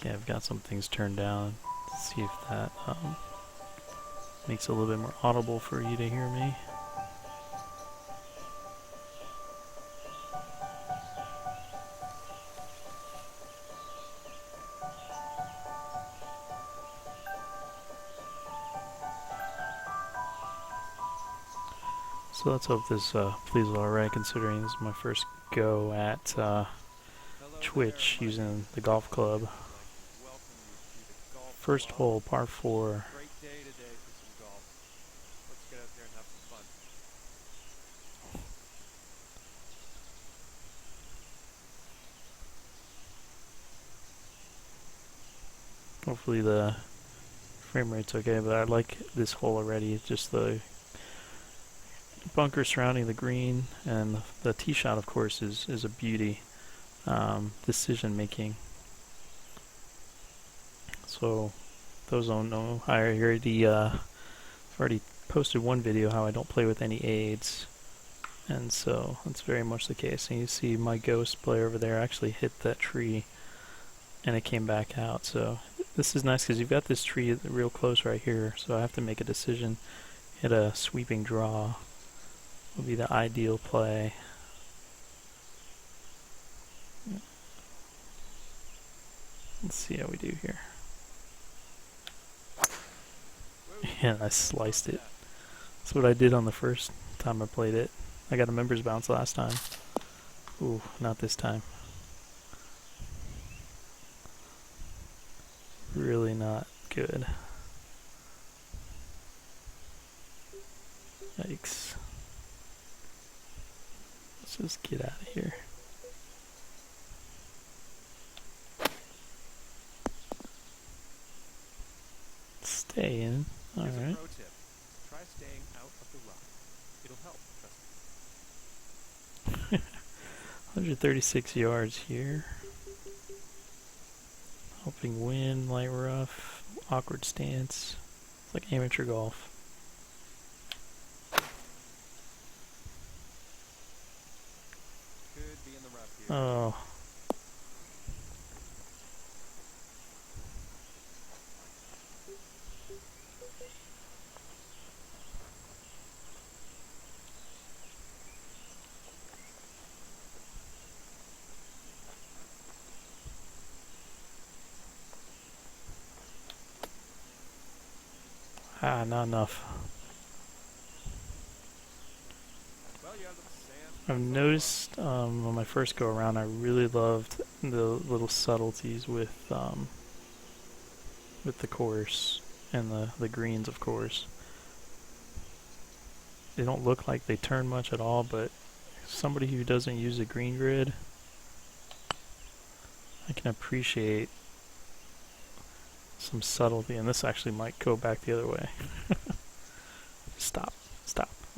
Okay, I've got some things turned down. Let's see if that makes it a little bit more audible for you to hear me. So let's hope this plays alright, considering this is my first go at Twitch using the golf club. First hole, par 4. Great day today for some golf. Let's get out there and have some fun. Hopefully the frame rate's okay, but I like this hole already. It's just the bunker surrounding the green, and the tee shot, of course, is a beauty. Decision making. So those don't know, I already posted one video how I don't play with any aids, and so that's very much the case. And you see my ghost player over there actually hit that tree and it came back out. So this is nice because you've got this tree real close right here, so I have to make a decision. Hit a sweeping draw will be the ideal play. Let's see how we do here. And I sliced it. That's what I did on the first time I played it. I got a members bounce last time. Ooh, not this time. Really not good. Yikes. Let's just get out of here. Stay in. Alright. Here's a pro tip. Try staying out of the rough. It'll help, trust me. 136 yards here. Helping wind, light rough, awkward stance. It's like amateur golf. Could be in the rough here. Oh. Ah, not enough. Well, you have the sand. I've noticed on my first go around, I really loved the little subtleties with the course and the greens, of course. They don't look like they turn much at all, but somebody who doesn't use a green grid, I can appreciate some subtlety, and this actually might go back the other way. Stop.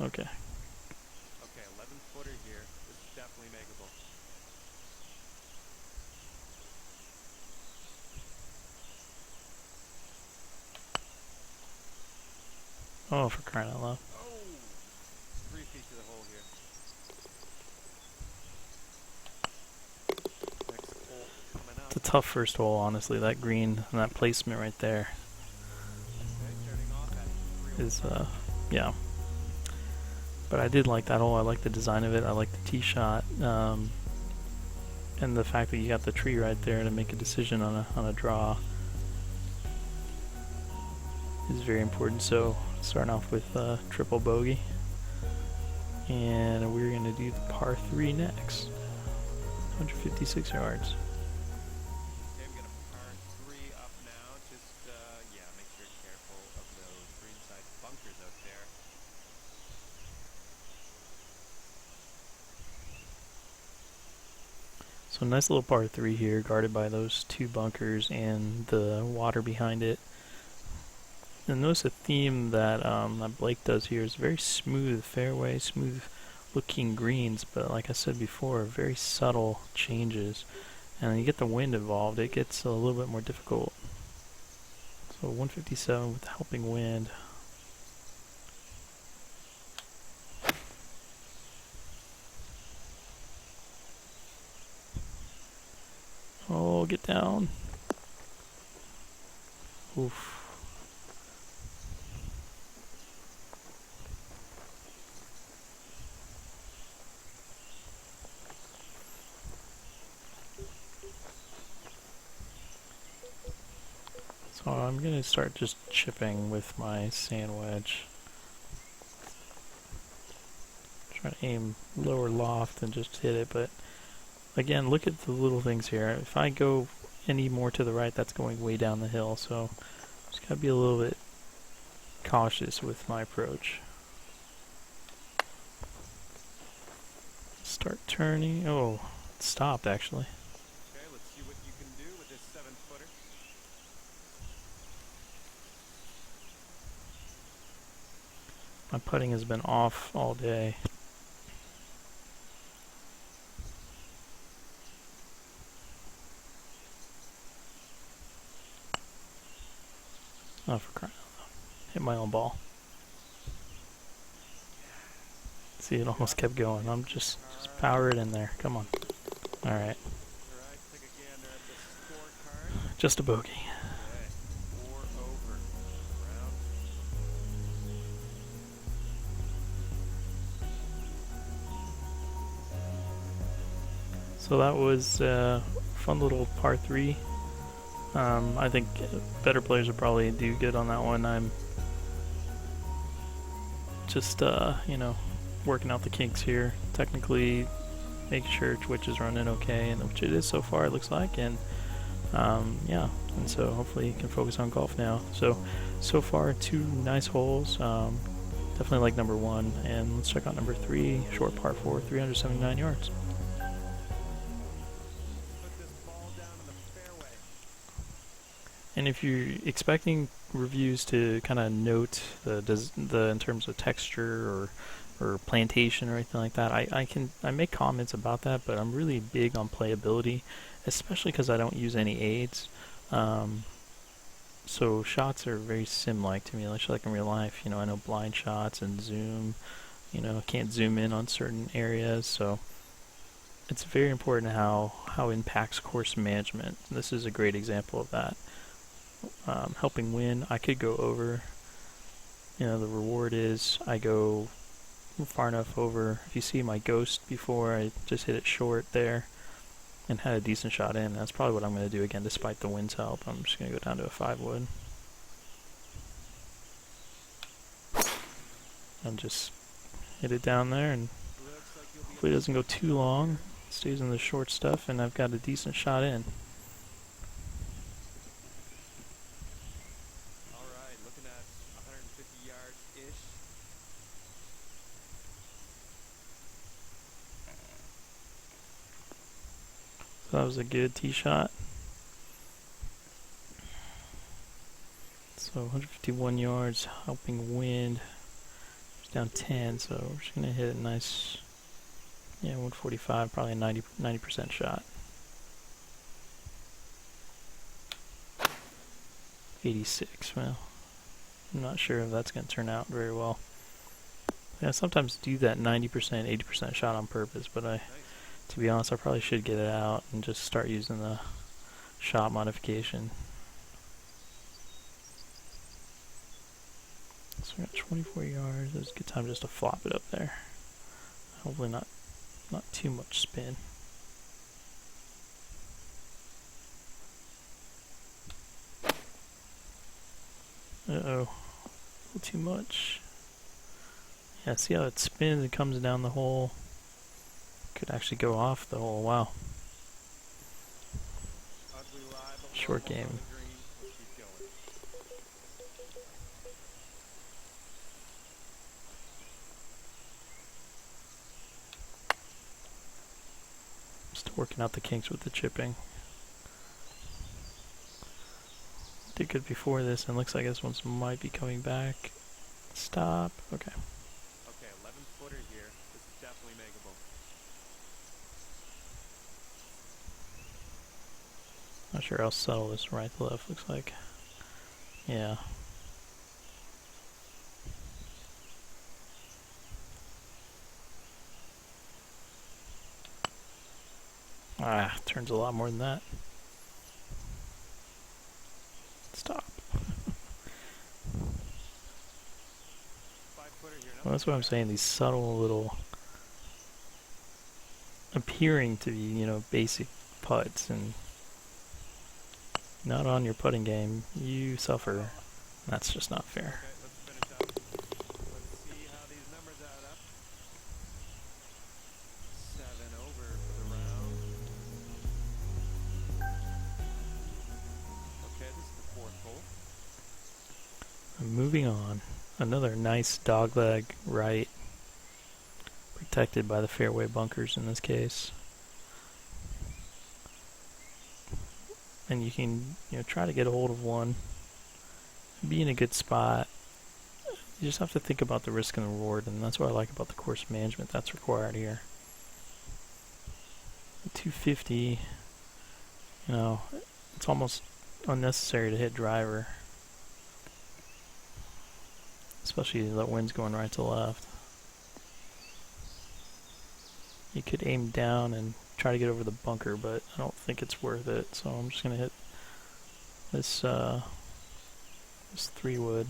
Okay. Okay, 11 footer here. This is definitely makeable. Oh, for crying out loud. Oh! 3 feet to the hole here. Next hole coming up. It's a tough first hole, honestly. That green and that placement right there Okay, starting off at 3 is, yeah. But I did like that hole. I like the design of it. I like the tee shot, and the fact that you got the tree right there to make a decision on a draw is very important. So starting off with triple bogey, and we're gonna do the par 3 next. 156 yards. Okay, I'm gonna par 3 up now. Just, yeah, make sure you're careful of those greenside bunkers out there. So nice little par 3 here, guarded by those 2 bunkers and the water behind it. And notice a theme that that Blake does here is very smooth fairway, smooth looking greens, but like I said before, very subtle changes. And when you get the wind involved, it gets a little bit more difficult. So 157 with helping wind. Oh, get down. Oof. So I'm going to start just chipping with my sand wedge. Try to aim lower loft and just hit it, but again, look at the little things here. If I go any more to the right, that's going way down the hill, so just gotta be a little bit cautious with my approach. Start turning. Oh, it stopped actually. Okay, let's see what you can do with this 7-footer. My putting has been off all day. Oh, for crying out loud. Hit my own ball. See, it almost kept going. I'm just power it in there. Come on. Alright. Alright, take a gander at the scorecard. Just a bogey. Okay, 4 over. Round. So that was a fun little par 3. I think better players would probably do good on that one. I'm just, working out the kinks here. Technically, making sure Twitch is running okay, and which it is so far, it looks like. And yeah, and so hopefully you can focus on golf now. So far, 2 nice holes. Definitely like number 1, and let's check out number 3, short par 4, 379 yards. Put this ball down in the fairway. And if you're expecting reviews to kind of note the in terms of texture or plantation or anything like that, I make comments about that, but I'm really big on playability, especially because I don't use any aids. So shots are very sim-like to me, just like in real life. I know blind shots and zoom. Can't zoom in on certain areas, so it's very important how it impacts course management. This is a great example of that. Helping win, I could go over. The reward is I go far enough over. If you see my ghost before, I just hit it short there and had a decent shot in. That's probably what I'm going to do again, despite the wind's help. I'm just going to go down to a 5-wood and just hit it down there, and hopefully it doesn't go too long. It stays in the short stuff, and I've got a decent shot in. Alright, looking at 150 yards-ish. So that was a good tee shot. So 151 yards, helping wind. It's down 10, so we're just going to hit a nice, 145, probably a 90% shot. 86, well, I'm not sure if that's going to turn out very well. I sometimes do that 90%, 80% shot on purpose, but to be honest, I probably should get it out and just start using the shot modification. So we got 24 yards. It's a good time just to flop it up there. Hopefully not too much spin. Uh-oh. A little too much. Yeah, see how it spins and comes down the hole? Could actually go off the hole. Wow. Short game. Still working out the kinks with the chipping. Did good before this, and looks like this one might be coming back. Stop. Okay. Okay, 11-footer here. This is definitely makeable. Not sure how subtle this right to left looks like. Yeah. Turns a lot more than that. Stop. Well, that's what I'm saying. These subtle little appearing to be, basic putts and not on your putting game, you suffer. That's just not fair. Okay, let's finish up. Let's see how these numbers add up. 7 over for the round. Okay, this is the fourth hole. Moving on. Another nice dogleg right, protected by the fairway bunkers in this case. And you can, try to get a hold of one, be in a good spot. You just have to think about the risk and the reward, and that's what I like about the course management that's required here. 250, it's almost unnecessary to hit driver, especially the wind's going right to left. You could aim down and try to get over the bunker, but I don't think it's worth it, so I'm just going to hit this, this 3-wood.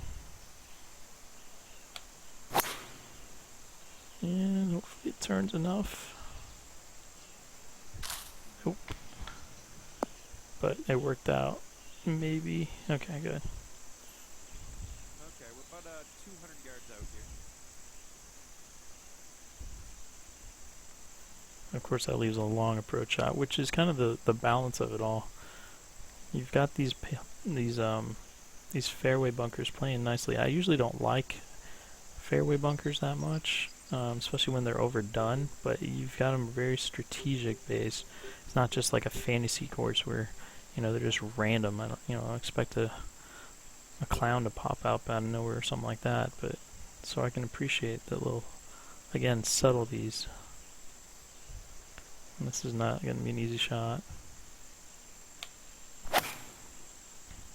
And hopefully it turns enough. Nope. But it worked out. Maybe. Okay, good. Okay, we're about 200 yards out here. Of course, that leaves a long approach shot, which is kind of the balance of it all. You've got these fairway bunkers playing nicely. I usually don't like fairway bunkers that much, especially when they're overdone. But you've got them very strategic based. It's not just like a fantasy course where, they're just random. I don't expect a clown to pop out out of nowhere or something like that. But so I can appreciate the little, again, subtleties. And this is not going to be an easy shot.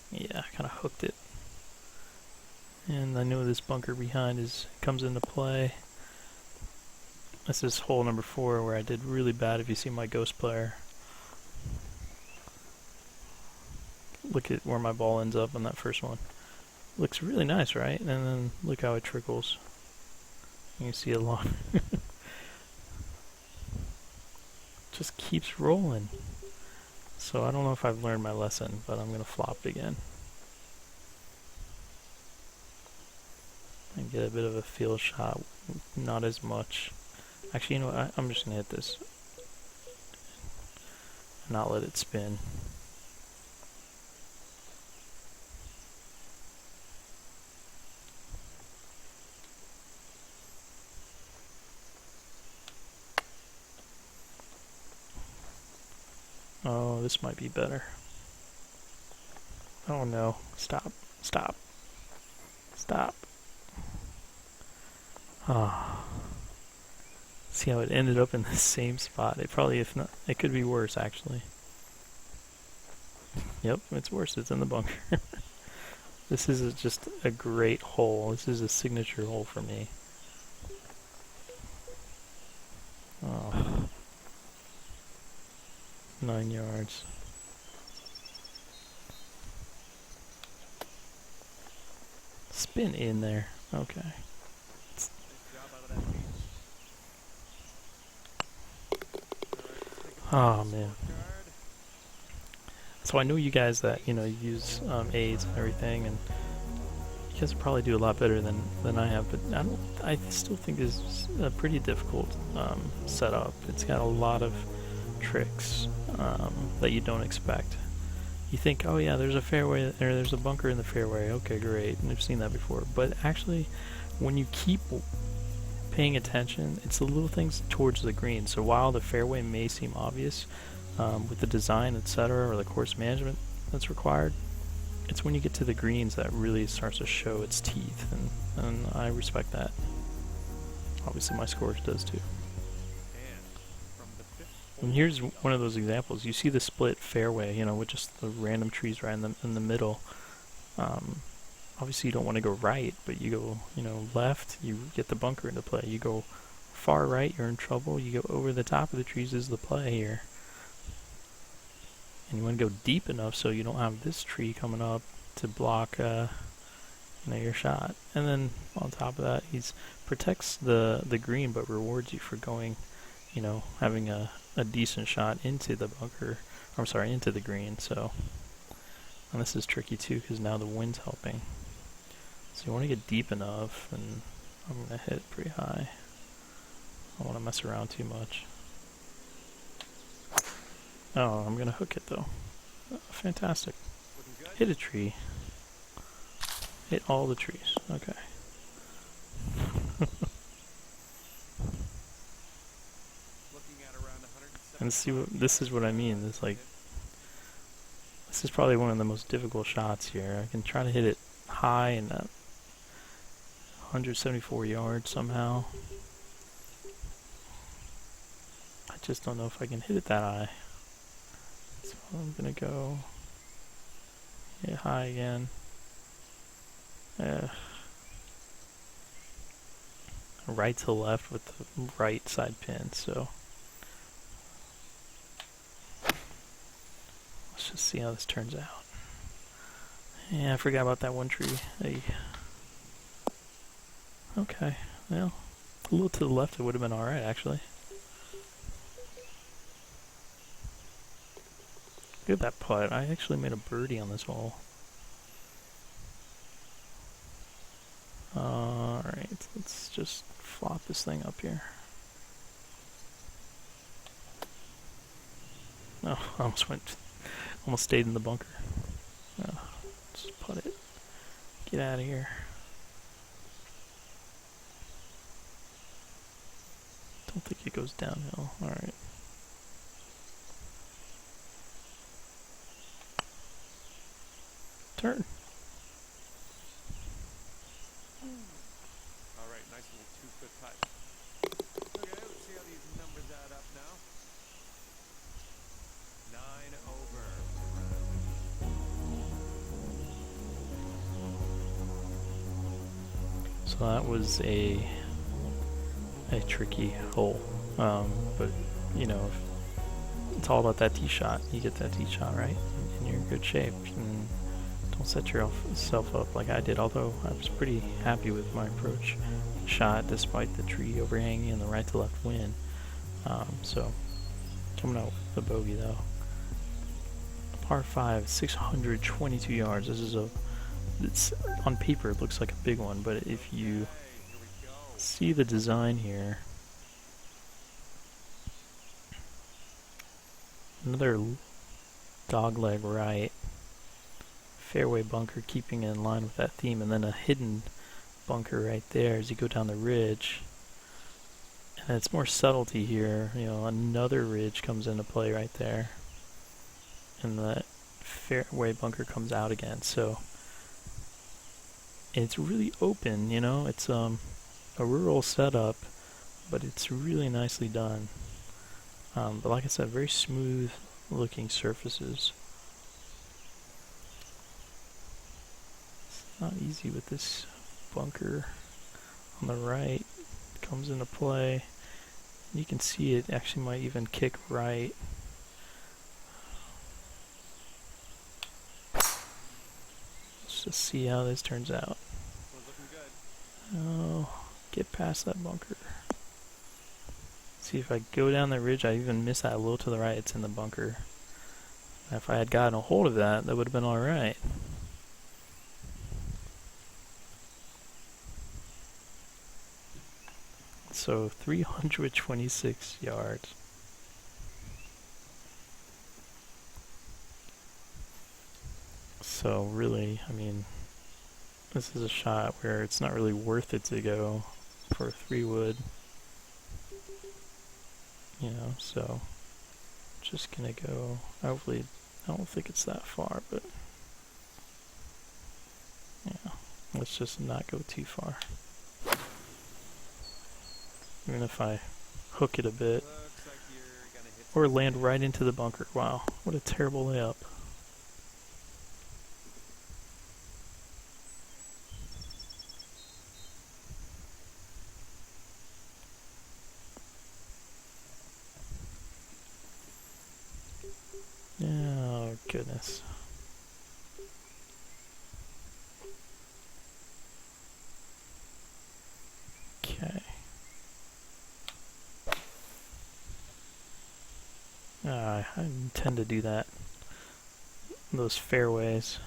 Yeah, I kind of hooked it. And I know this bunker behind comes into play. This is hole number 4 where I did really bad if you see my ghost player. Look at where my ball ends up on that first one. Looks really nice, right? And then look how it trickles. You can see it long. Just keeps rolling. So I don't know if I've learned my lesson, but I'm going to flop it again. And get a bit of a feel shot, not as much. Actually, I'm just going to hit this. And not let it spin. Oh, this might be better. Oh no. Stop. Stop. Stop. Ah. See how it ended up in the same spot. It probably, if not, it could be worse actually. Yep, it's worse. It's in the bunker. This is just a great hole. This is a signature hole for me. Oh. 9 yards. Spin in there. Okay. Nice job out of that beach. Oh man. So I know you guys that use aids and everything, and you guys probably do a lot better than I have. But I still think this is a pretty difficult setup. It's got a lot of tricks that you don't expect. You think, oh yeah, there's a fairway, or there's a bunker in the fairway. Okay, great, and I've seen that before. But actually, when you keep paying attention, it's the little things towards the green. So while the fairway may seem obvious with the design, etc., or the course management that's required, it's when you get to the greens that really starts to show its teeth, and I respect that. Obviously, my score does too. And here's one of those examples. You see the split fairway, with just the random trees right in the middle. Obviously, you don't want to go right, but you go, left, you get the bunker into play. You go far right, you're in trouble. You go over the top of the trees is the play here. And you want to go deep enough so you don't have this tree coming up to block, your shot. And then on top of that, he's protects the green, but rewards you for going, having a decent shot into the bunker. I'm sorry, into the green. So, and this is tricky too because now the wind's helping. So you want to get deep enough, and I'm gonna hit pretty high. I don't want to mess around too much. Oh, I'm gonna hook it though. Oh, fantastic. Looking good. Hit a tree. Hit all the trees. Okay. Looking at around 170. And see, this is what I mean. This is probably one of the most difficult shots here. I can try to hit it high and 174 yards somehow. I just don't know if I can hit it that high. So I'm gonna go hit high again. Right to left with the right side pin, so let's just see how this turns out. Yeah, I forgot about that one tree. Hey. Okay, well, a little to the left it would have been alright actually. Look at that putt. I actually made a birdie on this hole. Alright, let's just flop this thing up here. Oh, I almost stayed in the bunker. Oh, just putt it. Get out of here. Don't think it goes downhill. Alright. Turn. Alright, nice little 2-foot putt. Okay, let's see how these numbers add up now. 9 over. So that was a tricky hole. But, it's all about that tee shot. You get that tee shot right, and you're in good shape. And don't set yourself up like I did, although I was pretty happy with my approach shot despite the tree overhanging and the right to left wind. So, coming out with the bogey though. Par 5, 622 yards. It's on paper it looks like a big one, but if you Here we go. see the design here, another dogleg right, fairway bunker keeping in line with that theme, and then a hidden bunker right there as you go down the ridge. And it's more subtlety here, another ridge comes into play right there, and that fairway bunker comes out again. So it's really open, it's a rural setup, but it's really nicely done. But like I said, very smooth looking surfaces. It's not easy with this bunker on the right. It comes into play. You can see it actually might even kick right. Let's just see how this turns out. One's looking good. Oh, get past that bunker. See, if I go down the ridge, I even miss that a little to the right, it's in the bunker. And if I had gotten a hold of that, that would have been alright. So 326 yards. So really, this is a shot where it's not really worth it to go for a 3-wood. So just gonna go, hopefully, I don't think it's that far, but yeah, let's just not go too far. Even if I hook it a bit, Looks like you're gonna hit or land right into the bunker. Wow, what a terrible layup. Oh, goodness. I intend to do that. Those fairways.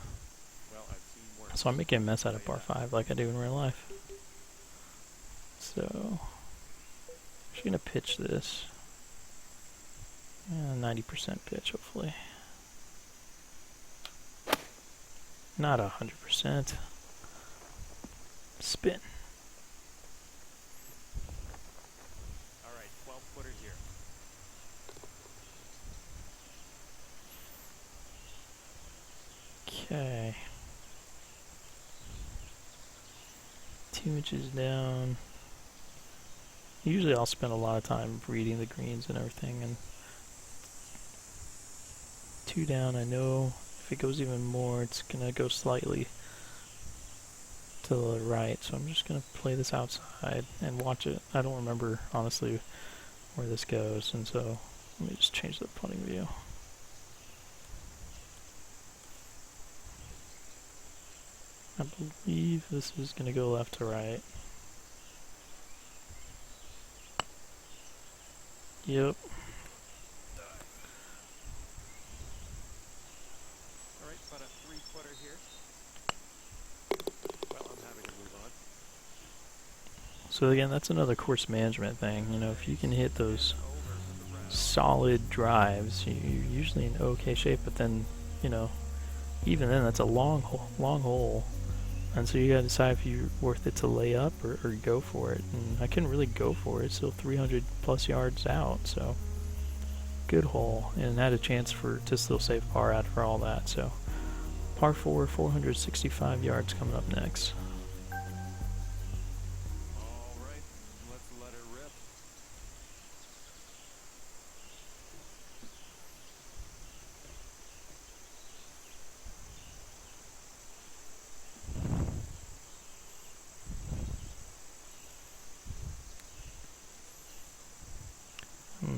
Well, I've seen worse. So I'm making a mess out Tell of you par that. 5 like I do in real life. So, I'm just going to pitch this. 90% pitch, hopefully. Not 100%. Spin. All right, 12-footer here. Okay. 2 inches down. Usually I'll spend a lot of time reading the greens and everything, and 2 down, I know if it goes even more, it's gonna go slightly to the right, so I'm just gonna play this outside and watch it. I don't remember, honestly, where this goes, and so let me just change the putting view. I believe this is gonna go left to right. Yep. All right, about a 3-footer here. Well, I'm happy to move on. So again, that's another course management thing. You know, if you can hit those And over for the round. solid drives, you're usually in okay shape. But then, you know, even then, that's a long hole, and so you gotta decide if you're worth it to lay up or go for it. And I couldn't really go for it. Still 300 plus yards out, so good hole, and had a chance to still save par out for all that. So par 4, 465 yards coming up next. All right, let's let her rip.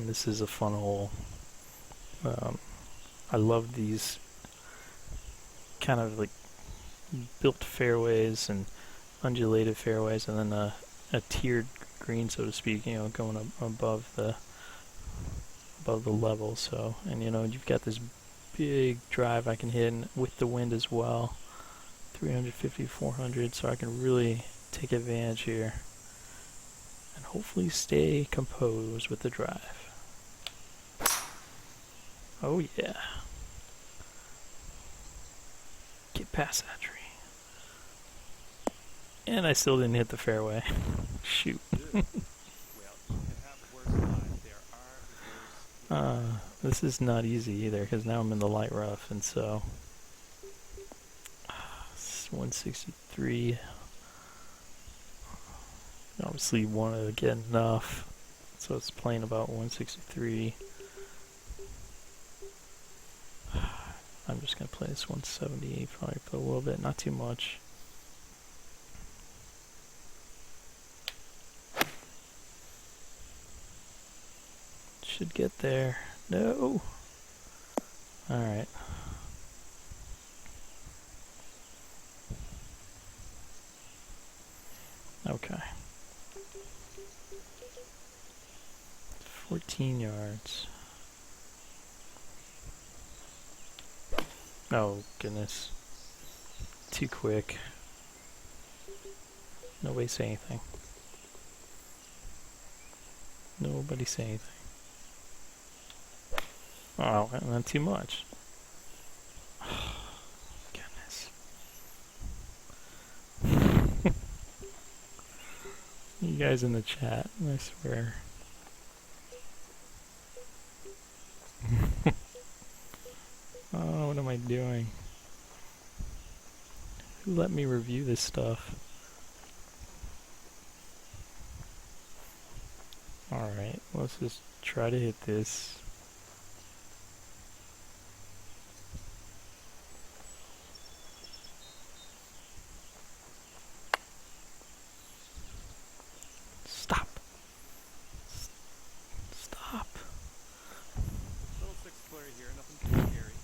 This is a fun hole. I love these kind of like built fairways and undulated fairways, and then a tiered green, so to speak. You know, going above the level. So, and you know, you've got this big drive I can hit with the wind as well. 350, 400, so I can really take advantage here and hopefully stay composed with the drive. Oh yeah. Get past that tree. And I still didn't hit the fairway. Shoot. Well, you can have worse lives. There are worse. This is not easy either, because now I'm in the light rough, and so 163. Obviously want to get enough, so it's playing about 163. I'm just going to play this 170, probably put a little bit, not too much. Should get there. No! Alright. Okay. 14 yards. Oh, goodness. Too quick. Nobody say anything. Nobody say anything. Oh, not too much. Goodness. You guys in the chat, I swear. Oh, what am I doing? Who let me review this stuff? Alright, let's just try to hit this. Stop. Stop. Little 6-footer here, nothing too scary.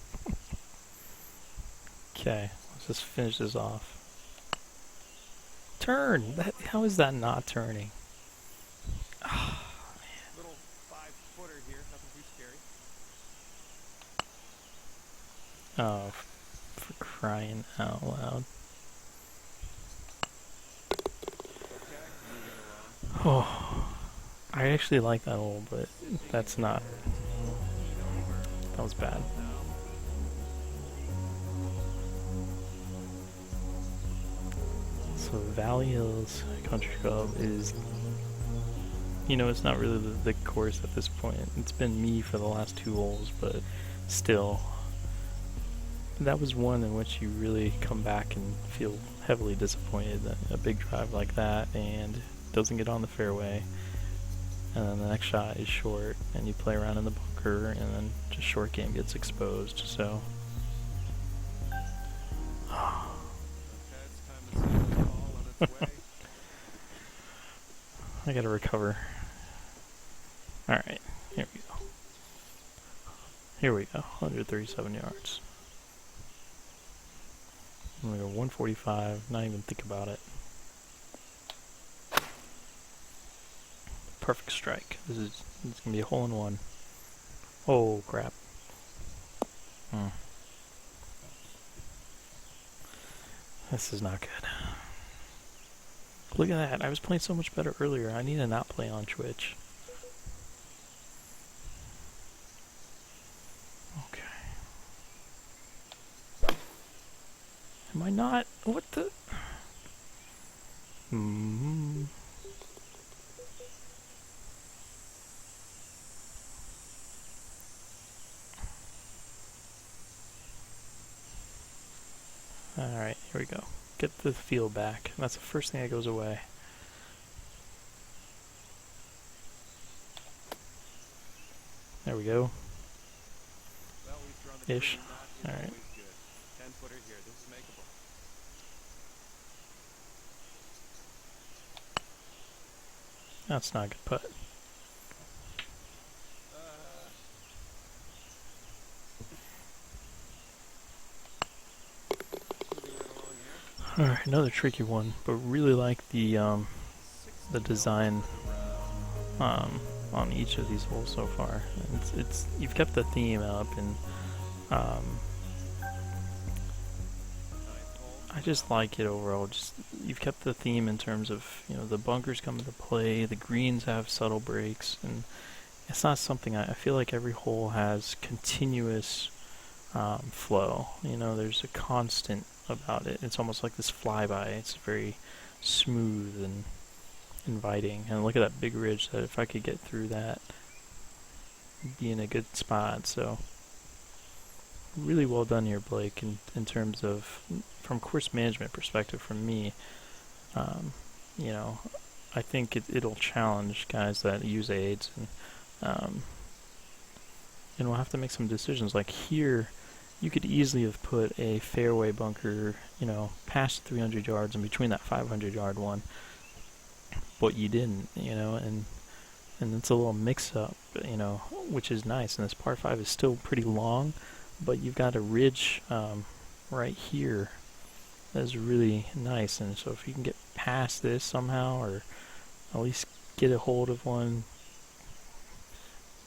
Okay, let's just finish this off. Turn! How is that not turning? Little 5-footer here, nothing too scary. Oh, for crying out loud. Okay, moving along. Oh, I actually like that hole, but Sifting that's not. intent. Lead over. That was bad. No. So Valley Hills Country Club is, you know, it's not really the course at this point. It's been me for the last 2 holes, but still, that was one in which you really come back and feel heavily disappointed that a big drive like that and doesn't get on the fairway. And then the next shot is short, and you play around in the bunker, and then just short game gets exposed. So, Okay, it's time to send this ball on its way. I gotta recover. Alright, here we go. Here we go, 137 yards. I'm gonna go 145, not even think about it. Perfect strike. This is gonna be a hole in one. Oh crap. This is not good. Look at that. I was playing so much better earlier. I need to not play on Twitch. Okay. Am I not? What the? Alright, here we go. Get the feel back. That's the first thing that goes away. There we go. Well, we've thrown the Ish. green. That is Alright. always good. 10-footer here. This is makeable. That's not a good putt. Moving right along here. Alright, another tricky one, but really like the 60 design around. on each of these holes so far. It's you've kept the theme up, and Ninth hole. I just like it overall. Just you've kept the theme in terms of, you know, the bunkers come into play, the greens have subtle breaks, and it's not something I feel like every hole has continuous flow. You know, there's a constant about it. It's almost like this flyby. It's very smooth and inviting. And look at that big ridge. That if I could get through that, be in a good spot. So really well done here, Blake, in terms of from course management perspective. From me, you know, I think it'll challenge guys that use aids, and we'll have to make some decisions. Like here, you could easily have put a fairway bunker, you know, past 300 yards and between that 500 yard one, but you didn't, you know, and it's a little mix up, you know, which is nice. And this par 5 is still pretty long, but you've got a ridge right here that's really nice. And so if you can get past this somehow, or at least get a hold of one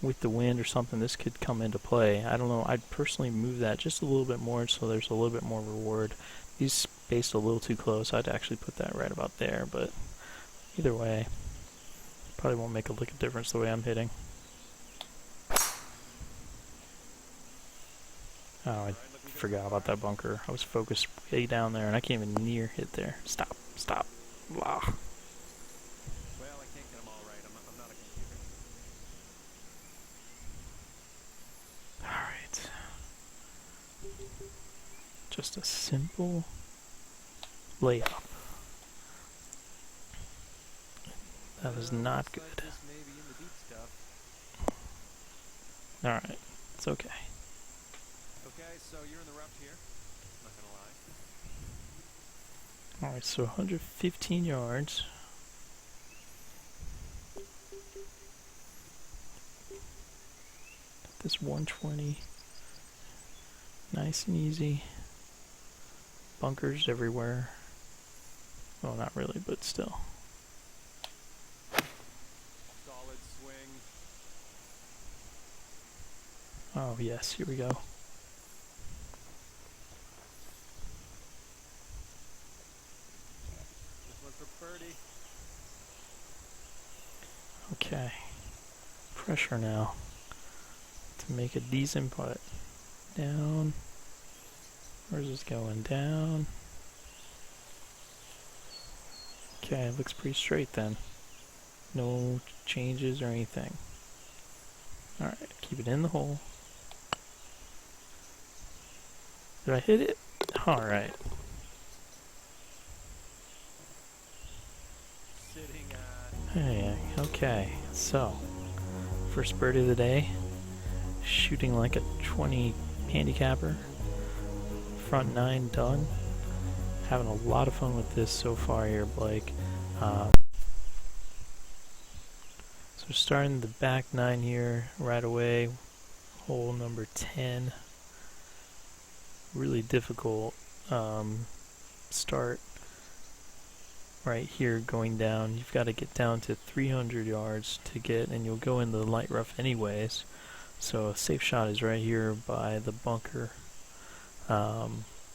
with the wind or something, this could come into play. I don't know. I'd personally move that just a little bit more so there's a little bit more reward. These spaced a little too close. I'd actually put that right about there, but either way, probably won't make a lick of difference the way I'm hitting. Oh, I forgot about that bunker. I was focused way down there, and I can't even near hit there. Stop. Blah. Well, I can't get them all right. I'm not a computer. Alright. Just a simple layup. That is not good. This may be in the deep stuff. Alright, it's okay. Okay, so you're in the rough here. Not gonna lie. Alright, so 115 yards. This 120. Nice and easy. Bunkers everywhere. Well, not really, but still. Solid swing. Oh, yes, here we go. pressure now to make a decent putt. Down. Where's this going? Down. Okay, it looks pretty straight then. No changes or anything. Alright, keep it in the hole. Did I hit it? Alright. Sitting at Hey, okay. So, first birdie of the day. Shooting like a 20 handicapper. Front 9 done. Having a lot of fun with this so far here, Blake. So starting the back 9 here right away. Hole number 10. Really difficult start right here going down. You've got to get down to 300 yards to get, and you'll go in the light rough anyways. So a safe shot is right here by the bunker.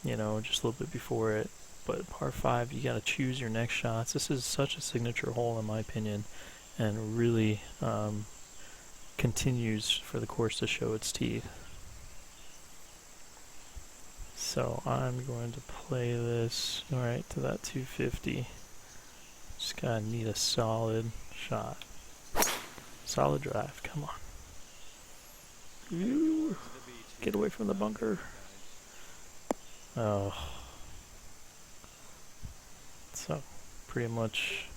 You know, just a little bit before it. But par 5, you got to choose your next shots. This is such a signature hole in my opinion, and really continues for the course to show its teeth. So I'm going to play this right to that 250. Just gotta need a solid shot. Solid drive, come on. Ooh, get away from the bunker. Oh. So, pretty much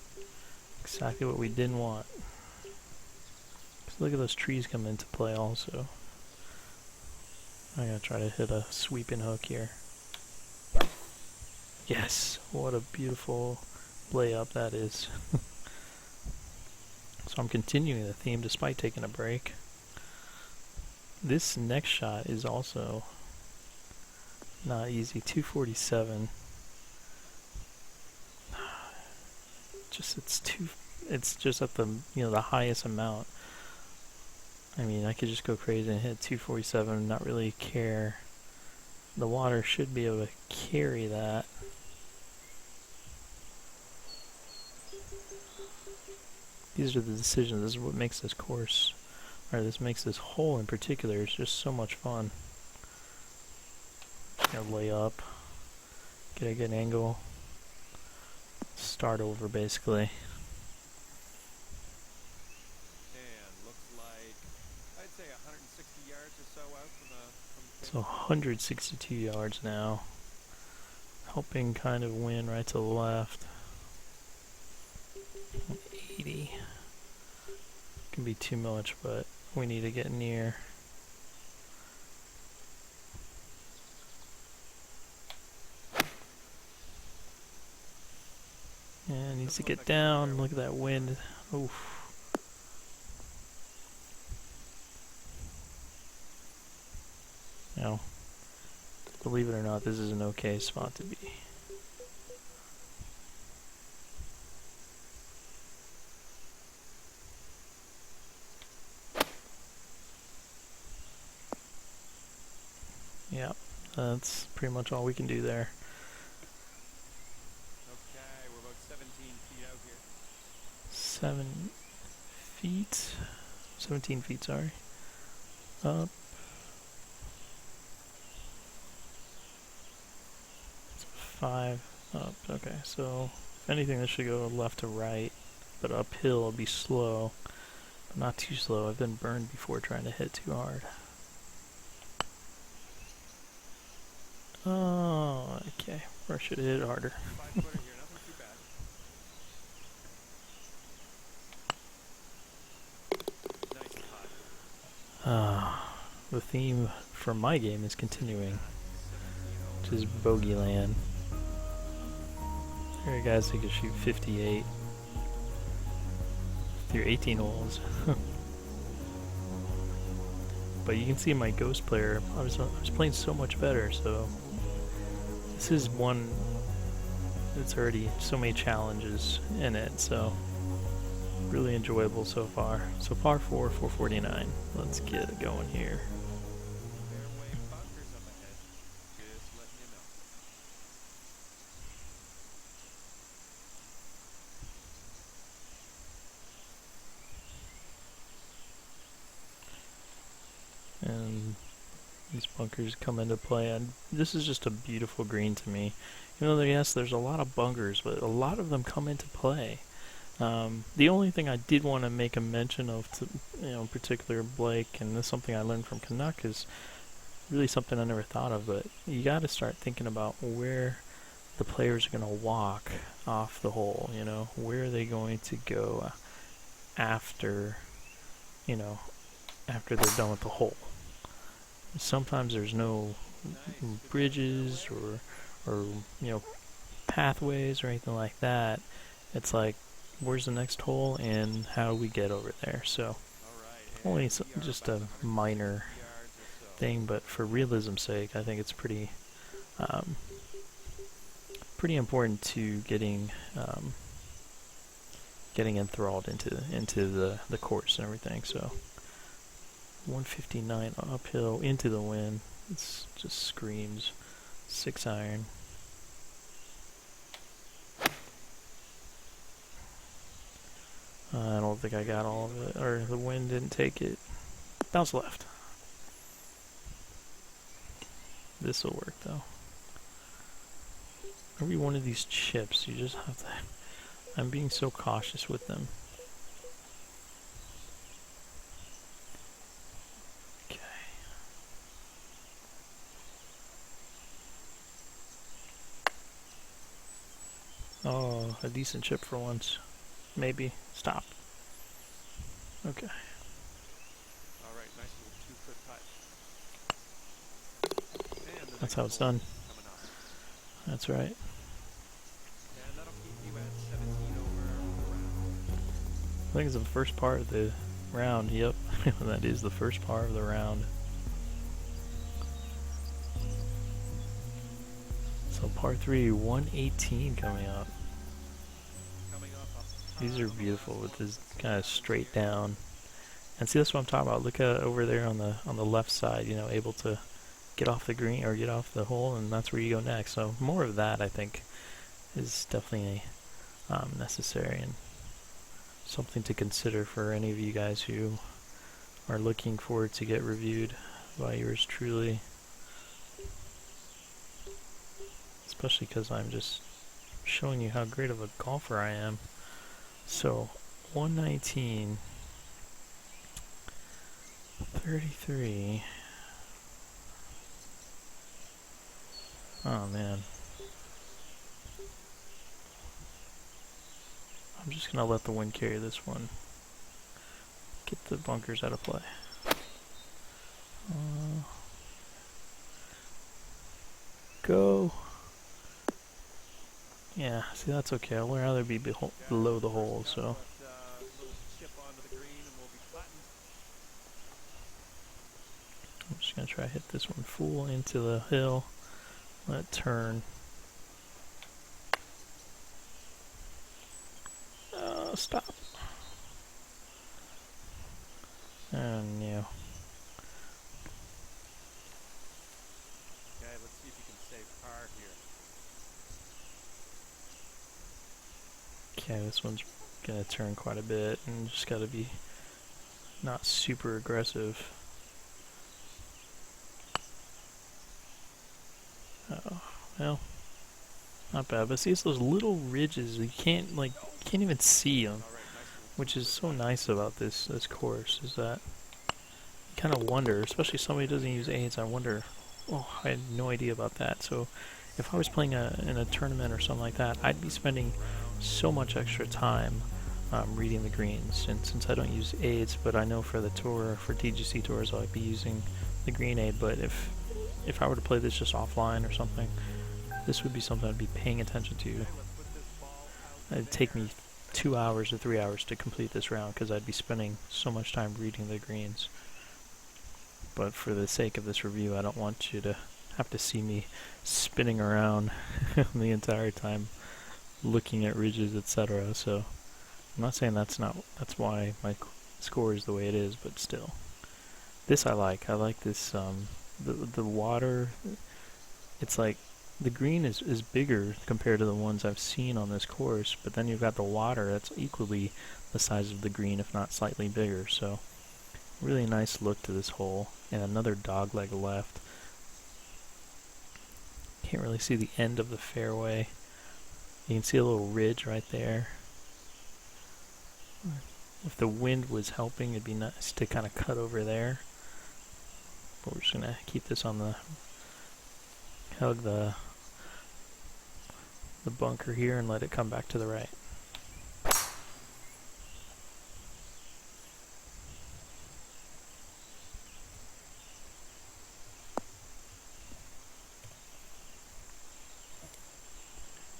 exactly what we didn't want. 'Cause look at those trees come into play also. I gotta try to hit a sweeping hook here. Yes, what a beautiful layup that is. So I'm continuing the theme despite taking a break. This next shot is also not easy. 247. It's just at the the highest amount. I mean, I could just go crazy and hit 247 and not really care. The water should be able to carry that. These are the decisions. This is what makes this course, or this makes this hole in particular, it's just so much fun. Lay up, get a good angle, start over basically. and looks like I'd say 160 yards or so out from the So 162 yards now. Helping kind of win right to the left. 80. Can be too much, but we need to get near. Yeah, needs to get down. Look at that wind. Oof. Now, believe it or not, this is an okay spot to be. Yeah, that's pretty much all we can do there. Okay, we're about 17 feet out here. 7 feet? 17 feet, sorry. Up. 5 up. Okay, so if anything, this should go left to right, but uphill it'll be slow, but not too slow. I've been burned before trying to hit too hard. Oh, okay. Or I should have hit it harder. 5-footer here, nothing too bad. Nice putt. The theme for my game is continuing, 17 which is bogey land. There are guys who can shoot 58 through 18 holes. But you can see my ghost player, I was playing so much better, so this is one that's already so many challenges in it, so really enjoyable so far. So par 4, 449. Let's get it going here. Fairway bunkers up ahead. Just letting you know. these bunkers come into play, and this is just a beautiful green to me. Even though, yes, there's a lot of bunkers, but a lot of them come into play. The only thing I did want to make a mention of, to, in particular, Blake, and this is something I learned from Canuck, is really something I never thought of, but you got to start thinking about where the players are going to walk off the hole, where are they going to go after, after they're done with the hole. Sometimes there's no bridges or pathways or anything like that. It's like, where's the next hole and how do we get over there? So only just a minor thing, but for realism's sake, I think it's pretty important to getting enthralled into the course and everything. So 159 uphill into the wind. It just screams 6-iron. I don't think I got all of it, or the wind didn't take it. Bounce left. This'll work though. Every one of these chips, you just have to... I'm being so cautious with them. Okay. Oh, a decent chip for once. Maybe. Stop. Okay. Alright, nice little 2-foot putt. That's how it's done. That's right. And that'll keep you at 17 over the round. I think it's the first part of the round. Yep, that is the first part of the round. So par 3, 118 coming up. These are beautiful with this kind of straight down. And see, that's what I'm talking about. Look at over there on the left side, able to get off the green or get off the hole, and that's where you go next. So more of that, I think, is definitely necessary and something to consider for any of you guys who are looking for it to get reviewed by yours truly. Especially because I'm just showing you how great of a golfer I am. So 119, 33. Oh man. I'm just gonna let the wind carry this one. Get the bunkers out of play. Go. Yeah, see, that's okay. I'd rather be below the hole, so. I'm just gonna try to hit this one full into the hill. Let it turn. Stop. And yeah. Okay, let's see if you can save par here. Okay, this one's gonna turn quite a bit, and just gotta be not super aggressive. Oh, well, not bad. But see, it's those little ridges you can't even see them, which is so nice about this course. Is that you kind of wonder, especially if somebody doesn't use aids. I wonder. Oh, I had no idea about that. So, if I was playing in a tournament or something like that, I'd be spending so much extra time reading the greens. And since I don't use aids, but I know for the tour, for TGC tours, I'd be using the green aid. But if I were to play this just offline or something, this would be something I'd be paying attention to. It'd take me 2 hours or 3 hours to complete this round because I'd be spending so much time reading the greens. But for the sake of this review, I don't want you to have to see me spinning around the entire time looking at ridges, etc. So I'm not saying that's why my score is the way it is, but still. This I like. I like this the water. It's like the green is bigger compared to the ones I've seen on this course, but then you've got the water that's equally the size of the green, if not slightly bigger. So Really nice look to this hole, and another dogleg left. Can't really see the end of the fairway. You can see a little ridge right there. If the wind was helping, it'd be nice to kind of cut over there. But we're just gonna keep this on the hug the bunker here and let it come back to the right.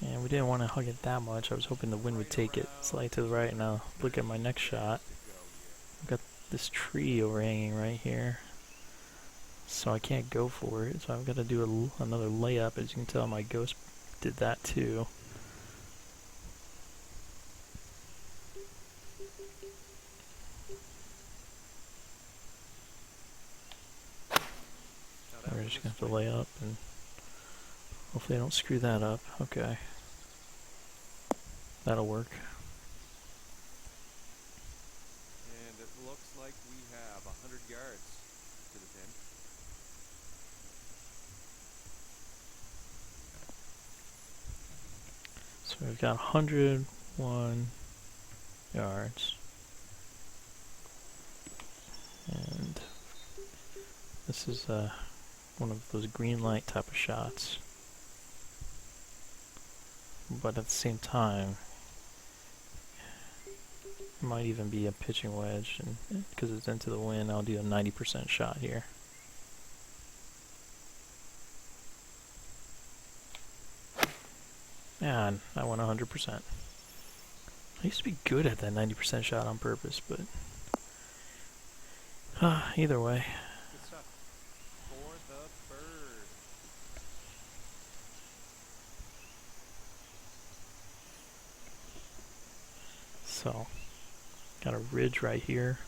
And we didn't want to hug it that much. I was hoping the wind would take it slightly to the right. And now look at my next shot. I've got this tree overhanging right here, so I can't go for it. So I've got to do another layup. As you can tell, my ghost did that too. We're just going to have to lay up, and hopefully I don't screw that up. Okay. That'll work. And it looks like we have 100 yards to the pin. So we've got 101 yards. And this is one of those green light type of shots. But at the same time, it might even be a pitching wedge, and because it's into the wind, I'll do a 90% shot here. And I went 100%. I used to be good at that 90% shot on purpose, but either way. Good stuff. For the bird. So, got a ridge right here.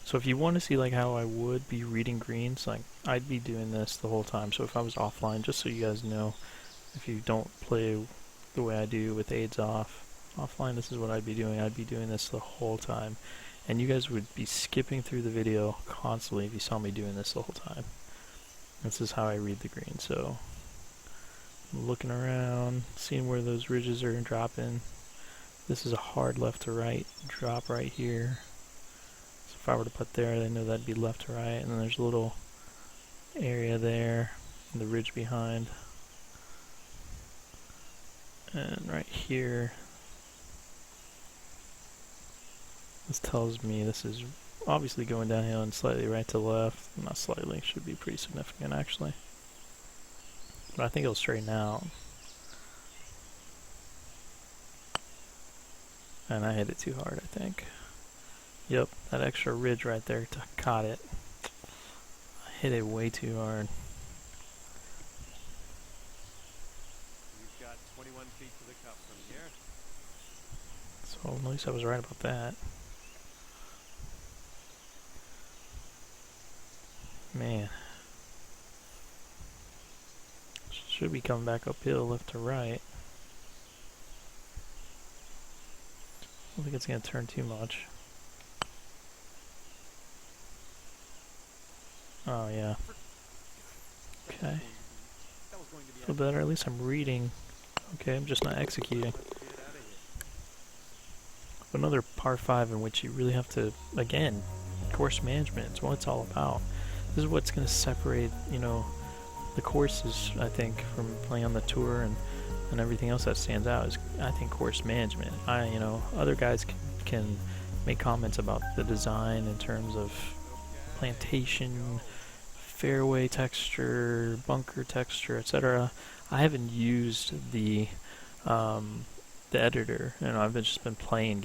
So if you want to see like how I would be reading greens, like I'd be doing this the whole time. So if I was offline, just so you guys know, if you don't play the way I do with aids offline, this is what I'd be doing. I'd be doing this the whole time. And you guys would be skipping through the video constantly if you saw me doing this the whole time. This is how I read the green. So I'm looking around, seeing where those ridges are dropping. This is a hard left to right drop right here. So if I were to put there, I know that'd be left to right. And then there's a little area there, and the ridge behind. And right here, this tells me this is obviously going downhill and slightly right to left. Not slightly, should be pretty significant actually. But I think it'll straighten out. And I hit it too hard, I think. Yep, that extra ridge right there caught it. I hit it way too hard. We've got 21 feet to the cup from here. So at least I was right about that. Man. Should be coming back uphill left to right. I don't think it's going to turn too much. Oh yeah. Okay. Feel better, at least I'm reading. Okay, I'm just not executing. Another par 5 in which you really have to, again, course management. It's what it's all about. This is what's going to separate, you know, the courses, I think, from playing on the tour and everything else that stands out is, I think, course management. You know, other guys can make comments about the design in terms of plantation, fairway texture, bunker texture, etc. I haven't used the editor. You know, I've just been playing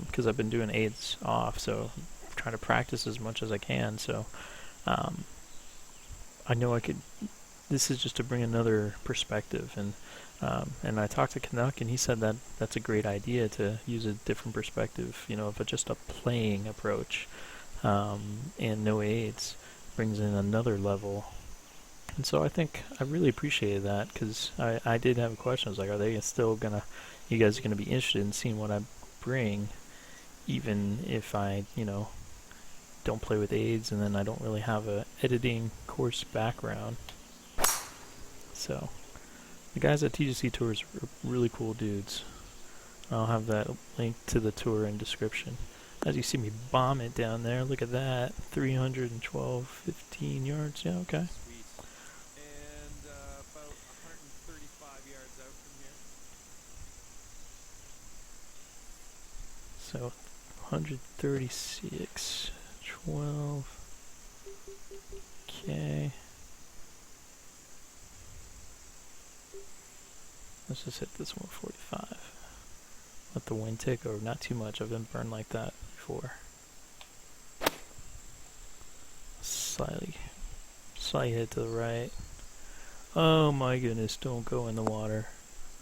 because I've been doing aids off, so I'm trying to practice as much as I can. So I know I could. This is just to bring another perspective, and I talked to Canuck, and he said that that's a great idea to use a different perspective. You know, of just a playing approach, and no aids brings in another level. And so I think I really appreciated that, because I did have questions like, are they still gonna, you guys are gonna be interested in seeing what I bring, even if I, you know, don't play with aids, and then I don't really have a editing course background. So the guys at TGC Tours are really cool dudes. I'll have that link to the tour in description. As you see me bomb it down there, look at that, 312, 15 yards. Yeah, okay. Sweet. And about 135 yards out from here. So 136, 12. Okay. Let's just hit this 145. Let the wind take over, not too much. I've been burned like that before. Slight hit to the right. Oh my goodness, don't go in the water.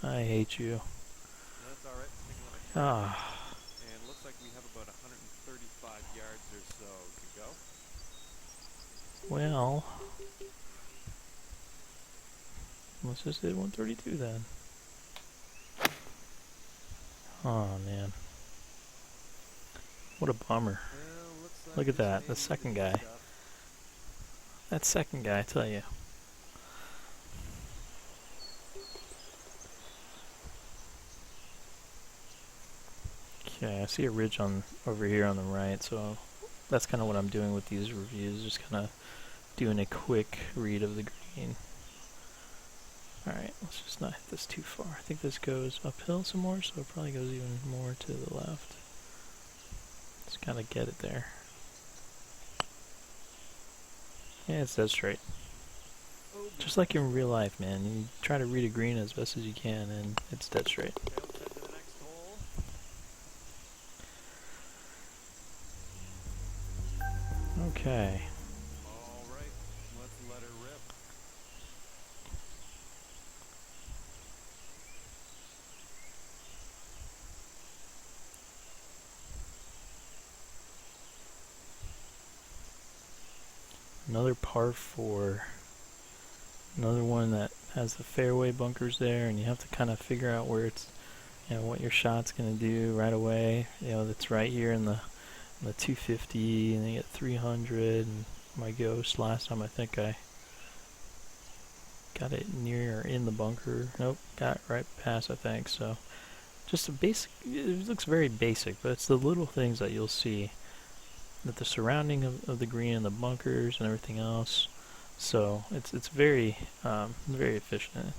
I hate you. That's alright. Take another try. Ah, And looks like we have about 135 yards or so to go. well. Let's just hit 132 then. Oh man. What a bummer. Well, looks like Look at this that, may the be second good guy. stuff. That second guy, I tell you. Okay, I see a ridge on over here on the right, so that's kind of what I'm doing with these reviews, just kind of doing a quick read of the green. Alright, let's just not hit this too far. I think this goes uphill some more, so it probably goes even more to the left. Just kind of get it there. Yeah, it's dead straight. Just like in real life, man. You try to read a green as best as you can, and it's dead straight. Okay, let's head to the next hole. Okay. Alright, let's let her rip. Another par 4. Another one that has the fairway bunkers there, and you have to kind of figure out where it's, what your shot's going to do right away. That's right here in the 250, and then you get 300, and my ghost last time I think I got it near or in the bunker. Nope, got it right past I think. So just a basic, it looks very basic, but it's the little things that you'll see, that the surrounding of the green and the bunkers and everything else. So it's very very efficient.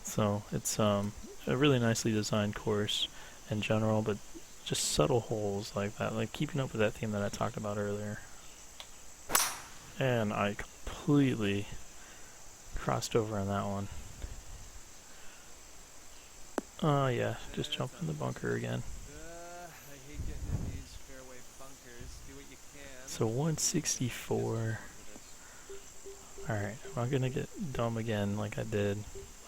So it's a really nicely designed course in general, but just subtle holes like that, like keeping up with that theme that I talked about earlier. And I completely crossed over on that one. Oh yeah, just jump in the bunker again. I hate getting in these fairway bunkers. Do what you can. So 164. Alright, I'm not gonna get dumb again like I did.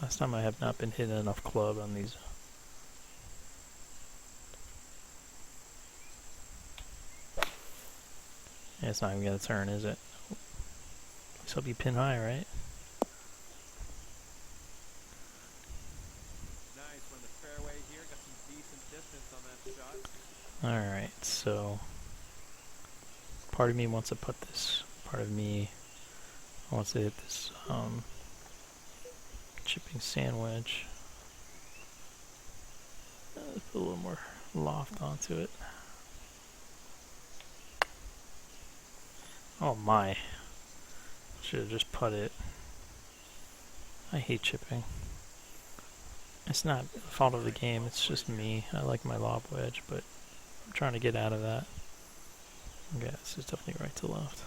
Last time I have not been hitting enough club on these. Yeah, it's not even gonna turn, is it? Let's hope you pin high, right? Nice, we're in the fairway here. Got some decent distance on that shot. Alright, so part of me wants to put this. Part of me wants to hit this chipping sandwich. Let's put a little more loft onto it. Oh my. Should have just put it. I hate chipping. It's not the fault of the game, it's just me. I like my lob wedge, but I'm trying to get out of that. Okay, this is definitely right to left.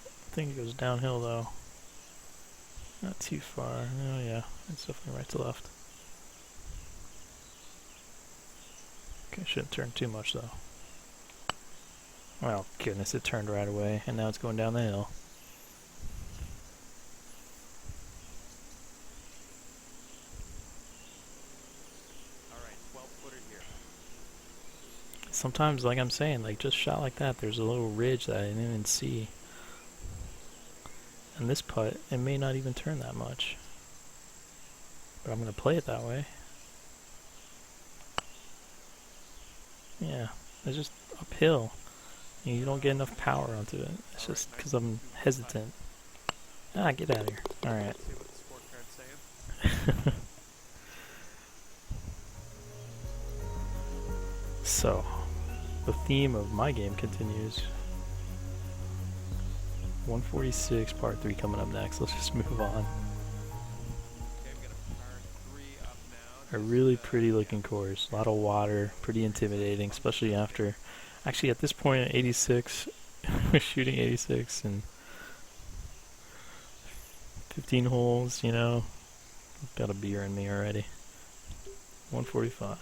I think it goes downhill though. Not too far. Oh yeah, it's definitely right to left. Okay, shouldn't turn too much though. Well, goodness, it turned right away, and now it's going down the hill. Alright, 12-footer here. Sometimes, like I'm saying, like just shot like that, there's a little ridge that I didn't even see. And this putt, it may not even turn that much. But I'm going to play it that way. Yeah, It's just uphill. You don't get enough power onto it. It's just because I'm hesitant. Ah, get out of here. Alright. See what the scorecard's saying. So, the theme of my game continues. 146, part 3 coming up next. Let's just move on. Okay, we got a par 3 up now. A really pretty looking course. A lot of water. Pretty intimidating, especially after... Actually, at this point, at 86, we're shooting 86 and 15 holes, you know. Got a beer in me already. 145.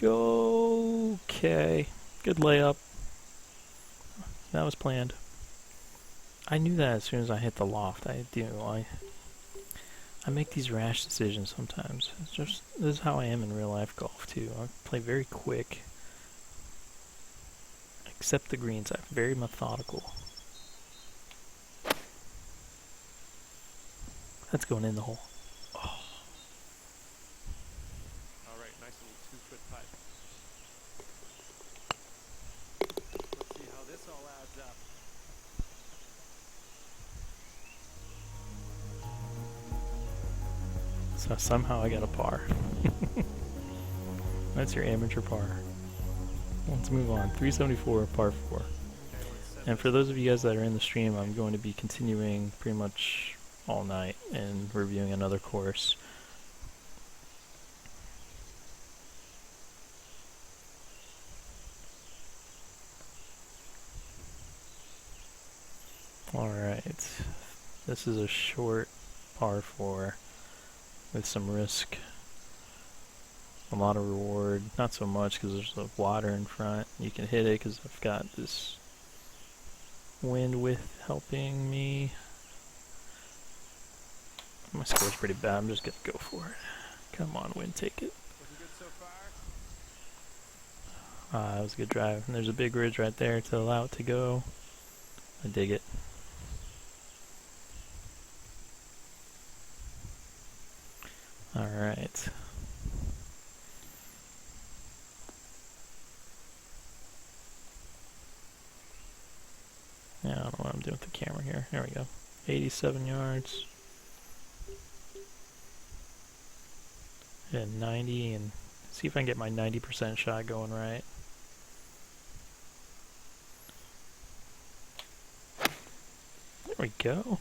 Go. Okay. Good layup. That was planned. I knew that as soon as I hit the loft. I make these rash decisions sometimes. It's just, this is how I am in real life golf too. I play very quick. Except the greens. I'm very methodical. That's going in the hole. Oh. Alright, nice little 2-foot putt. Let's see how this all adds up. So somehow I got a par. That's your amateur par. Let's move on. 374, par 4. Okay, And for those of you guys that are in the stream, I'm going to be continuing pretty much all night and reviewing another course. Alright. This is a short par 4 with some risk. A lot of reward. Not so much because there's the water in front. You can hit it because I've got this wind width helping me. My score's pretty bad. I'm just going to go for it. Come on, wind, take it. Looking good so far. That was a good drive. And there's a big ridge right there to allow it to go. I dig it. Alright. Yeah, I don't know what I'm doing with the camera here. There we go. 87 yards. And 90, and see if I can get my 90% shot going right. There we go. Hope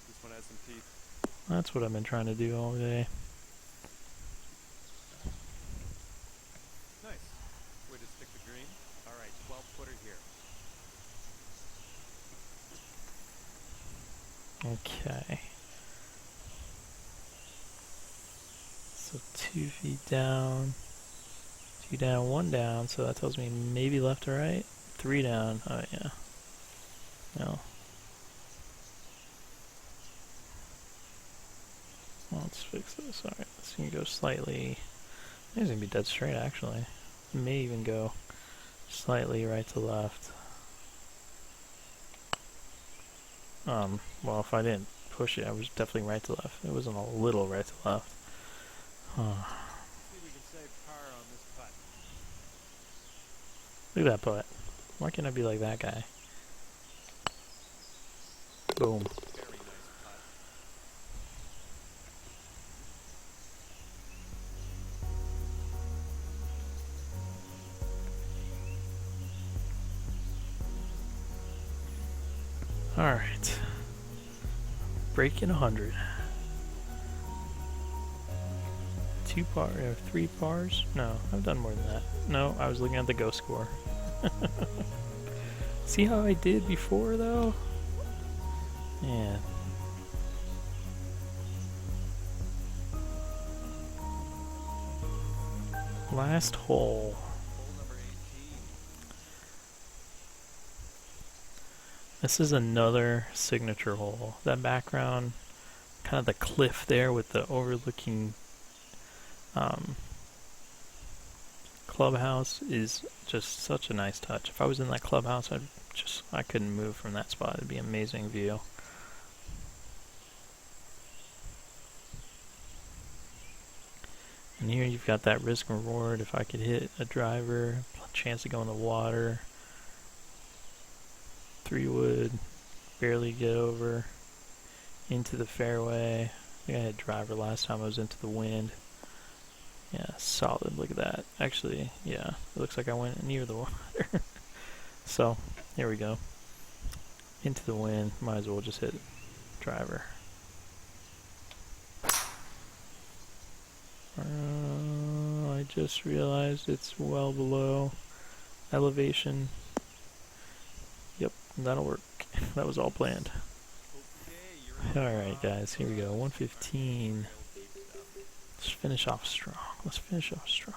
this one has some teeth. That's what I've been trying to do all day. Nice. Way to stick the green. Alright, 12-footer here. Okay. So 2 feet down. 2 down, 1 down, so that tells me maybe left or right. 3 down. Oh yeah. No. Let's fix this. Alright, this can go slightly... I think it's going to be dead straight, actually. It may even go slightly right to left. Well, if I didn't push it, I was definitely right to left. It wasn't a little right to left. See if we can save par on this putt. Look at that putt. Why can't I be like that guy? Boom. Very nice putt. Alright. Breaking 100. 2 par, 3 pars? No, I've done more than that. No, I was looking at the ghost score. See how I did before, though? Yeah. Last hole. Hole number 18. This is another signature hole. That background, kind of the cliff there with the overlooking clubhouse is just such a nice touch. If I was in that clubhouse, I couldn't move from that spot. It'd be an amazing view. And here you've got that risk and reward. If I could hit a driver, chance to go in the water. 3-wood, barely get over into the fairway. I think I had driver last time I was into the wind. Yeah, solid. Look at that. Actually, yeah, it looks like I went near the water. So, here we go. Into the wind. Might as well just hit driver. I just realized it's well below elevation. Yep, that'll work. That was all planned. Alright guys, here we go. 115. Let's finish off strong. Let's finish off strong.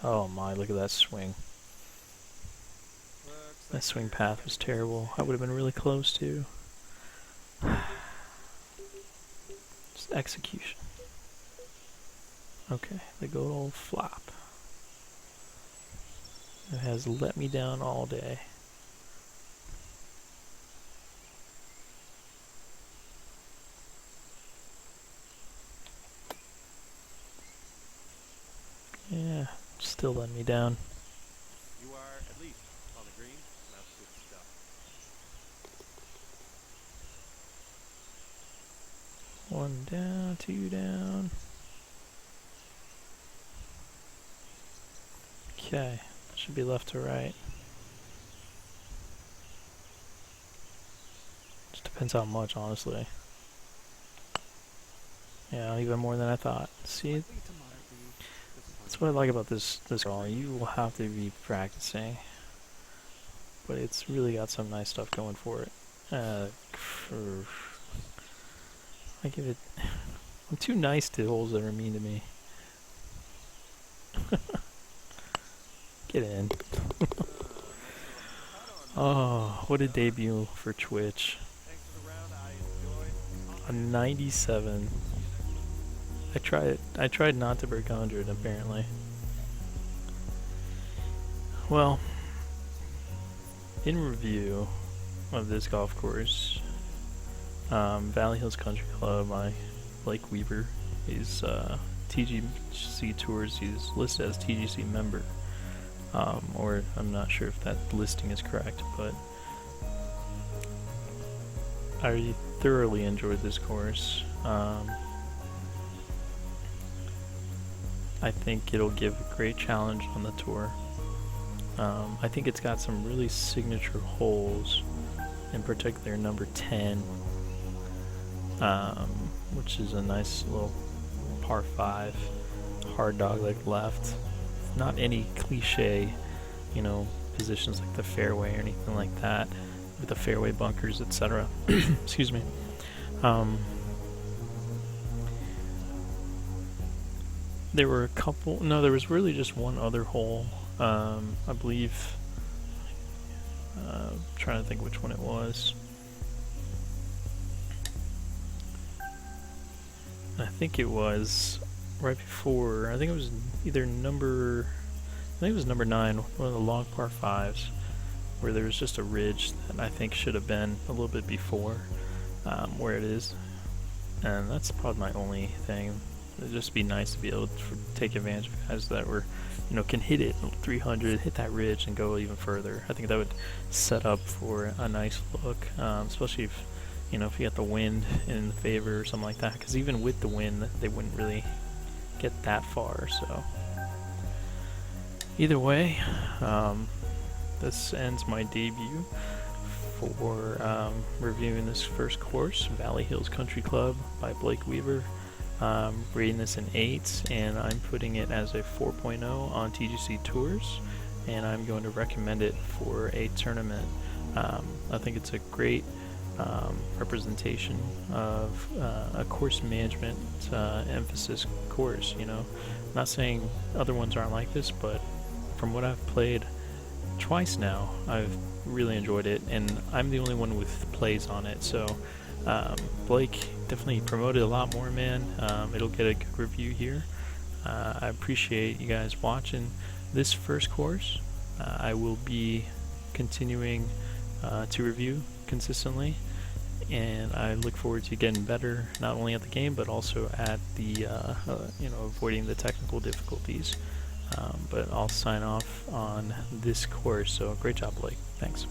Oh my, look at that swing. That swing path was terrible. I would have been really close too. Just execution. Okay, the good old flop. It has let me down all day. Yeah, still letting me down. You are at least on the green. That's good stuff. One down, two down. Okay, should be left to right. Just depends how much, honestly. Yeah, even more than I thought. See, that's what I like about this all. You will have to be practicing, but it's really got some nice stuff going for it. I give it. I'm too nice to holes that are mean to me. Get in. Oh, what a debut for Twitch. A 97. I tried not to break 100 apparently. Well, in review of this golf course, Valley Hills Country Club by Blake Weaver is TGC Tours. He's listed as TGC member, or I'm not sure if that listing is correct, but I thoroughly enjoyed this course. I think it'll give a great challenge on the tour. I think it's got some really signature holes, in particular number 10, which is a nice little par 5, hard dogleg left. Not any cliche, positions like the fairway or anything like that, with the fairway bunkers, etc. Excuse me. There were a couple. No, there was really just one other hole. I believe. Trying to think which one it was. I think it was right before. I think it was either number. I think it was number 9, one of the long par 5s, where there was just a ridge that I think should have been a little bit before where it is, and that's probably my only thing. It'd just be nice to be able to take advantage of guys that were, can hit it 300, hit that ridge, and go even further. I think that would set up for a nice look, especially if, if you got the wind in favor or something like that. Because even with the wind, they wouldn't really get that far. So either way, this ends my debut for reviewing this first course, Valley Hills Country Club by Blake Weaver. Rating this an 8, and I'm putting it as a 4.0 on TGC Tours, and I'm going to recommend it for a tournament. I think it's a great representation of a course management emphasis course. Not saying other ones aren't like this, but from what I've played twice now, I've really enjoyed it, and I'm the only one with plays on it, so Blake definitely promoted a lot more, man. It'll get a good review here. I appreciate you guys watching this first course. I will be continuing to review consistently, and I look forward to getting better not only at the game but also at the avoiding the technical difficulties. But I'll sign off on this course. So great job, Blake. Thanks.